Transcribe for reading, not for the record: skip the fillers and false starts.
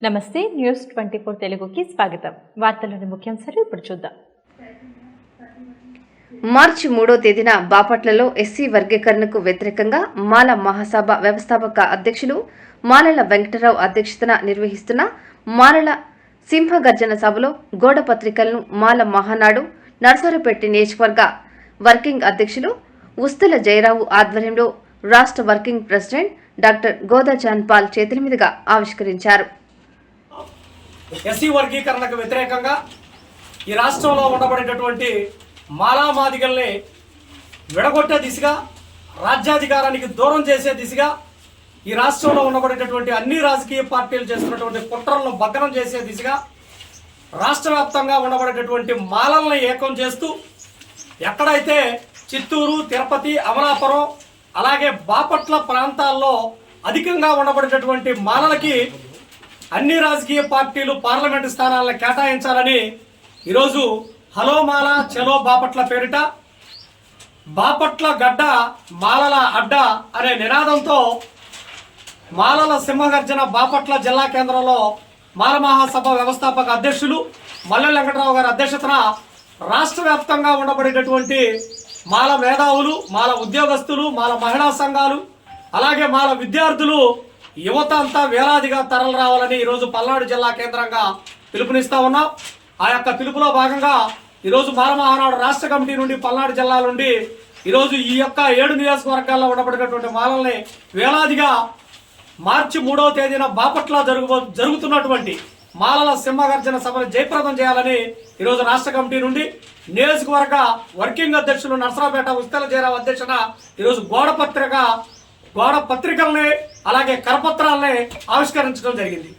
నమస్తే న్యూస్ 24 తెలుగుకి స్వాగతం. వార్తల్లోని ముఖ్యాంశాలు ఇప్పుడు చూద్దాం. మార్చి 3వ తేదీన బాపట్లలో ఎస్సీ వర్గీకరణకు వ్యతిరేకంగా మాల మహాసభ వ్యవస్థాపక అధ్యక్షులు మాలల వెంకటరావు అధ్యక్షతన నిర్వహిస్తున్న మాలల సింహగర్జన సభలో గోడ పత్రికలను మాల మహానాడు నర్సరావుపేట నియోజకవర్గ వర్కింగ్ అధ్యక్షులు ఉస్తల జయరావు ఆధ్వర్యంలో రాష్ట్ర వర్కింగ్ ప్రెసిడెంట్ డాక్టర్ గోదా జాన్పాల్ చేతుల మీదుగా ఆవిష్కరించారు. ఎస్సీ వర్గీకరణకు వ్యతిరేకంగా ఈ రాష్ట్రంలో ఉండబడేటటువంటి మాలామాదిగల్ని విడగొట్టే దిశగా, రాజ్యాధికారానికి దూరం చేసే దిశగా ఈ రాష్ట్రంలో ఉండబడేటటువంటి అన్ని రాజకీయ పార్టీలు చేస్తున్నటువంటి కుట్రలను భగ్నం చేసే దిశగా రాష్ట్ర వ్యాప్తంగా ఉండబడేటటువంటి మాలల్ని ఏకం చేస్తూ ఎక్కడైతే చిత్తూరు, తిరుపతి, అమలాపురం అలాగే బాపట్ల ప్రాంతాల్లో అధికంగా ఉండబడేటటువంటి మాలలకి అన్ని రాజకీయ పార్టీలు పార్లమెంటు స్థానాలను కేటాయించాలని ఈరోజు హలో మాల చలో బాపట్ల పేరిట బాపట్ల గడ్డ మాలల అడ్డ అనే నినాదంతో మాలల సింహగర్జన బాపట్ల జిల్లా కేంద్రంలో మాల మహాసభ వ్యవస్థాపక అధ్యక్షులు మల్లెల వెంకటరావు గారి అధ్యక్షతన రాష్ట్ర వ్యాప్తంగా ఉండబడేటటువంటి మాల మేధావులు, మాల ఉద్యోగస్తులు, మాల మహిళా సంఘాలు అలాగే మాల విద్యార్థులు, యువత అంతా వేలాదిగా తరలి రావాలని ఈరోజు పల్నాడు జిల్లా కేంద్రంగా పిలుపునిస్తా ఉన్నాం. ఆ యొక్క పిలుపులో భాగంగా ఈరోజు మాల మహానాడు రాష్ట్ర కమిటీ నుండి పల్నాడు జిల్లా నుండి ఈరోజు ఈ యొక్క 7 నియోజకవర్గాల్లో ఉండబడినటువంటి మాలల్ని వేలాదిగా మార్చి 3వ తేదీన బాపట్ల జరుగుతున్నటువంటి మాలల సింహగర్జన సభను జయప్రదం చేయాలని ఈరోజు రాష్ట్ర కమిటీ నుండి నియోజకవర్గ వర్కింగ్ అధ్యక్షులు నర్సరావుపేట ఉస్తల జయరావు అధ్యక్షన ఈరోజు గోడ పత్రికల్ని అలాగే కరపత్రాలని ఆవిష్కరించడం జరిగింది.